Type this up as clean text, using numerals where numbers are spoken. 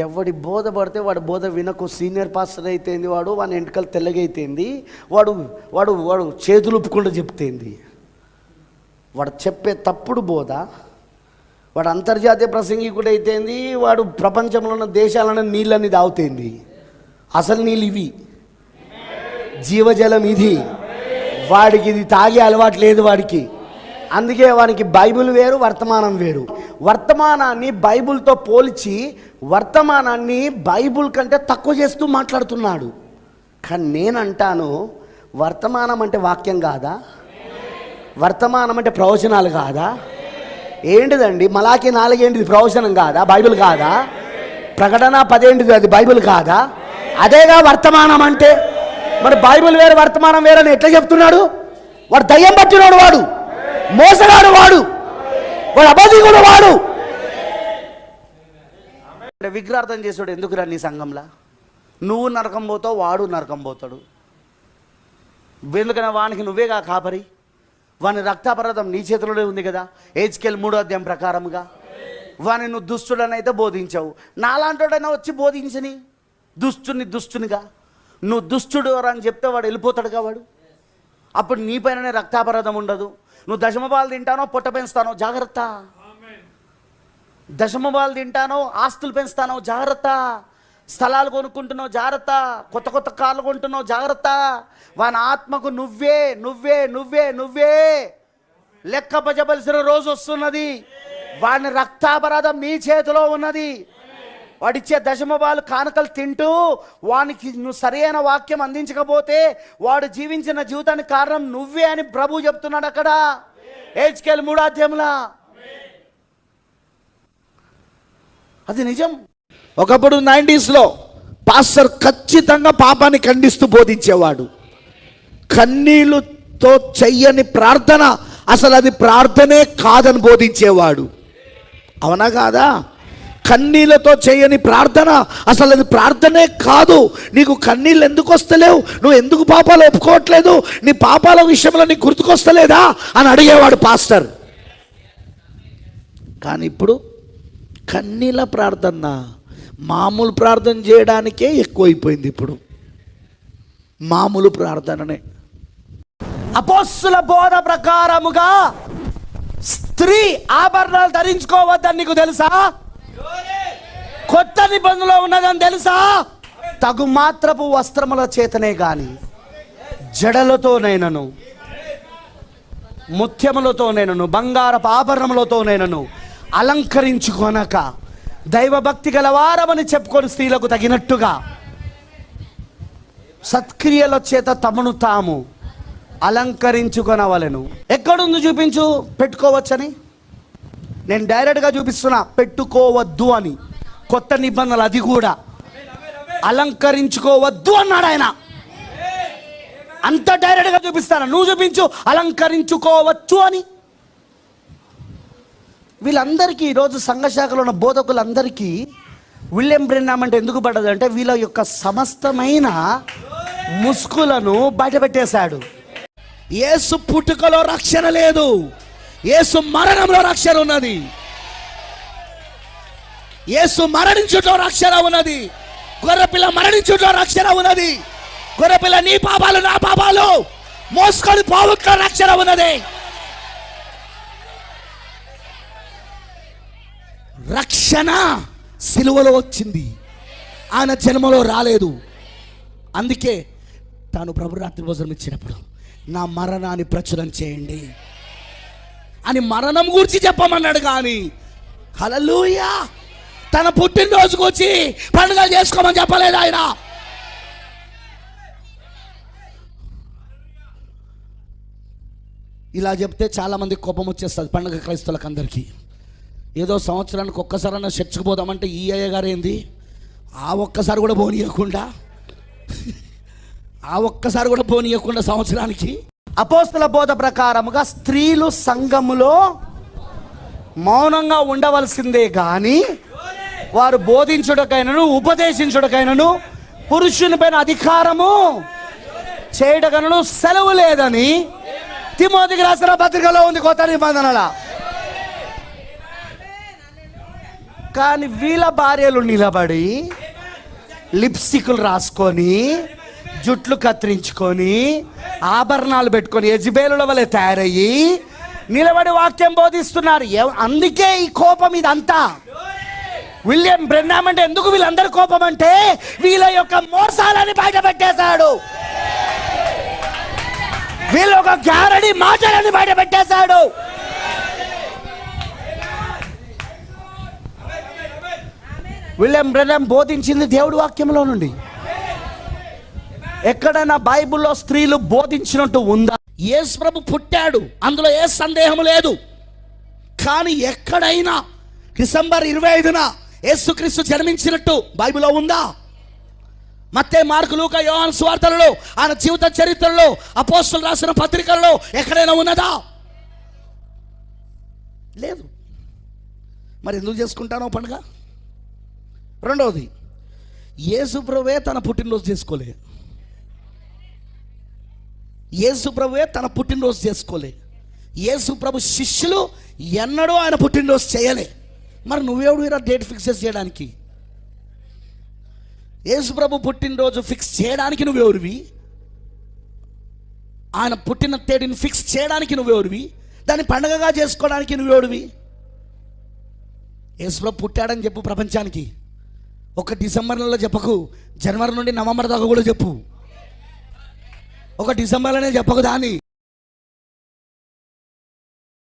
ఎవడి బోధ పడితే వాడు బోధ వినకు. సీనియర్ పాస్టర్ అయితేంది, వాని వెంట్రుకలు తెల్లగైతేంది, వాడు వాడు వాడు చేతులు ఉప్పుకుండా చెప్తేంది. వాడు చెప్పే తప్పుడు బోధ, వాడు అంతర్జాతీయ ప్రసంగికుడు అయితేంది, వాడు ప్రపంచంలో ఉన్న దేశాలను నీళ్ళని తాగుతేంది. అసలు నీళ్ళు ఇవి, జీవజలం ఇది. వాడికి ఇది తాగే అలవాటు లేదు వాడికి. అందుకే వానికి బైబిల్ వేరు, వర్తమానం వేరు. వర్తమానాన్ని బైబిల్తో పోల్చి వర్తమానాన్ని బైబిల్ కంటే తక్కువ చేస్తూ మాట్లాడుతున్నాడు. కానీ నేనంటాను, వర్తమానం అంటే వాక్యం కాదా? వర్తమానం అంటే ప్రవచనాలు కాదా? ఏంటిదండి? మలాకి 4 ఏంటిది? ప్రవచనం కాదా? బైబిల్ కాదా? ప్రకటన 10 ఏంటిది? అది బైబిల్ కాదా? అదేగా వర్తమానం అంటే. మరి బైబిల్ వేరు, వర్తమానం వేరని ఎట్లా చెప్తున్నాడు? వాడు దయ్యం పట్టినోడు, వాడు మోసగాడు, వాడు అబద్ధికుడు, వాడు విగ్రహార్థం చేసాడు. ఎందుకురా నీ సంఘంలా? నువ్వు నరకం పోతావు, వాడు నరకం పోతాడు. ఎందుకన్నా వానికి నువ్వేగా కాపరి. వాని రక్తాపరాధం నీ చేతిలోనే ఉంది కదా, హెజ్కేల్ 3వ అధ్యాయం ప్రకారముగా. వాని నువ్వు దుష్టుడనైతే బోధించావు, నాలాంటోడైనా వచ్చి బోధించని. దుష్టునిగా నువ్వు దుష్టుడు అని చెప్తే వాడు వెళ్ళిపోతాడుగా. వాడు అప్పుడు నీ పైననే రక్తాపరాధం ఉండదు. నువ్వు దశమభాగాలు తింటానో పొట్ట పెంచుతానో జాగ్రత్త. దశమభాగాలు తింటానో ఆస్తులు పెంచుతానో జాగ్రత్త. స్థలాలు కొనుక్కుంటున్నావు జాగ్రత్త. కొత్త కార్లు కొంటున్నావు జాగ్రత్త. వాని ఆత్మకు నువ్వే లెక్కపజబలిసిన రోజు వస్తున్నది. వాని రక్తాపరాధం నీ చేతిలో ఉన్నది. వాడిచ్చే దశమభాగాలు కానుకలు తింటూ వానికి నువ్వు సరైన వాక్యం అందించకపోతే వాడు జీవించిన జీవితానికి కారణం నువ్వే అని ప్రభు చెప్తున్నాడు అక్కడ హెజ్కేల్ 3వ అధ్యాయంలో. అది నిజం. ఒకప్పుడు 90sలో పాస్టర్ ఖచ్చితంగా పాపాన్ని ఖండిస్తూ బోధించేవాడు. కన్నీళ్ళతో చెయ్యని ప్రార్థన అసలు అది ప్రార్థనే కాదని బోధించేవాడు. అవునా కాదా? కన్నీళ్ళతో చేయని ప్రార్థన అసలు అది ప్రార్థనే కాదు. నీకు కన్నీళ్ళు ఎందుకు వస్తలేవు? నువ్వు ఎందుకు పాపాలు ఒప్పుకోవట్లేదు? నీ పాపాల విషయంలో నీకు గుర్తుకొస్తలేదా అని అడిగేవాడు పాస్టర్. కానీ ఇప్పుడు కన్నీళ్ళ ప్రార్థన మామూలు ప్రార్థన చేయడానికే ఎక్కువైపోయింది. ఇప్పుడు మామూలు ప్రార్థననే. అపోస్తుల బోధ ప్రకారముగా స్త్రీ ఆభరణాలు ధరించుకోవద్దని నీకు తెలుసా? కొత్త నిబంధనలో ఉన్నదని తెలుసా? తగు మాత్రపు వస్త్రముల చేతనే గాని జడలతోనైనను ముత్యములతోనైనను బంగారపు ఆభరణములతోనైనను అలంకరించుకొనక దైవభక్తి గలవారమని చెప్పుకొని స్త్రీలకు తగినట్టుగా సత్క్రియల చేత తమను తాము అలంకరించుకొనవలెను. ఎక్కడుంది చూపించు పెట్టుకోవచ్చని. నేను డైరెక్ట్గా చూపిస్తున్నా, పెట్టుకోవద్దు అని. కొత్త నిబంధనలు అది కూడా అలంకరించుకోవద్దు అన్నాడు ఆయన. అంత డైరెక్ట్గా చూపిస్తాను. నువ్వు చూపించు అలంకరించుకోవచ్చు అని. వీళ్ళందరికీ ఈరోజు సంఘశాఖలో ఉన్న బోధకులందరికీ విలియం బ్రెన్నామ్ అంటే ఎందుకు పడ్డదంటే వీళ్ళ యొక్క సమస్తమైన ముసుగులను బయటపెట్టేశాడు. యేసు పుట్టుకలో రక్షణ లేదు, యేసు మరణంలో రక్షణ ఉన్నది. యేసు మరణించుటో రక్షణ ఉన్నది. గొర్రెపిల్ల మరణించుటో రక్షణ ఉన్నది. గొర్రెపిల్ల నీ పాపాలు నా పాపాలు మోసుకొని పోవుక రక్షణ ఉన్నది. రక్షణ సిలువలో వచ్చింది, ఆయన జన్మలో రాలేదు. అందుకే తాను ప్రభు రాత్రి భోజనం ఇచ్చినప్పుడు నా మరణాన్ని ప్రచురం చేయండి అని మరణం గురించి చెప్పమన్నాడు. కానీ హల్లెలూయా తన పుట్టినరోజుకు వచ్చి పండుగలు చేసుకోమని చెప్పలేదు ఆయన. ఇలా చెప్తే చాలామంది కోపం వచ్చేస్తుంది పండుగ క్రైస్తవులకు అందరికీ. ఏదో సంవత్సరానికి ఒక్కసారైనా చర్చికి పోదామంటే ఈ అయ్య గారు ఏంది ఆ ఒక్కసారి కూడా పోనీయకుండా సంవత్సరానికి. అపోస్తల బోధ ప్రకారముగా స్త్రీలు సంఘములో మౌనంగా ఉండవలసిందే కానీ వారు బోధించుటకైనను ఉపదేశించుటకైనను పురుషుని పైన అధికారము చేయటకైనను సెలవు లేదని తిమోతికి రాసిన పత్రికలో ఉంది కొత్త నిబంధనల. కానీ వీళ్ళ భార్యలు నిలబడి లిప్స్టిక్లు రాసుకొని, జుట్లు కత్తిరించుకొని, ఆభరణాలు పెట్టుకొని యెజబేలుల వలె తయారయ్యి నిలబడి వాక్యం బోధిస్తున్నారు. అందుకే ఈ కోపం ఇదంతా. విలియం బ్రెన్నామ్ అంటే ఎందుకు వీళ్ళందరి కోపం అంటే వీళ్ళ యొక్క మోసాలని బయట పెట్టేశాడు, వీళ్ళ ఒక గారడి మాటలని బయట పెట్టేశాడు. విలియం బ్రెన్నామ్ బోధించింది దేవుడి వాక్యంలో నుండి. ఎక్కడైనా బైబిల్లో స్త్రీలు బోధించినట్టు ఉందా? యేసు ప్రభు పుట్టాడు, అందులో ఏ సందేహం లేదు. కానీ ఎక్కడైనా డిసెంబర్ 25న యేసుక్రీస్తు జన్మించినట్టు బైబిల్లో ఉందా? మత్తయి, మార్కు, లూకా, యోహాను సువార్తలలో, ఆయన జీవిత చరిత్రలో, అపోస్తలులు రాసిన పత్రికల్లో ఎక్కడైనా ఉన్నదా? లేదు. మరి ఎందుకు చేసుకుంటానో పండుగ? రెండవది, యేసు ప్రభువే తన పుట్టినరోజు చేసుకోలే. యేసు ప్రభువే తన పుట్టినరోజు చేసుకోలే. యేసు ప్రభు శిష్యులు ఎన్నడూ ఆయన పుట్టినరోజు చేయలే. మరి నువ్వెవడు ఇలా డేట్ ఫిక్స్ చేయడానికి? యేసు ప్రభు పుట్టినరోజు ఫిక్స్ చేయడానికి నువ్వెవరివి? ఆయన పుట్టిన తేదీని ఫిక్స్ చేయడానికి నువ్వెవరివి? దాన్ని పండగగా చేసుకోవడానికి నువ్వెవడివి? యేసు ప్రభు పుట్టాడని చెప్పు ప్రపంచానికి. ఒక డిసెంబర్ నెలలో చెప్పకు, జనవరి నుండి నవంబర్ దాకా కూడా చెప్పు. ఒక డిసెంబర్లోనే చెప్పకు దాన్ని.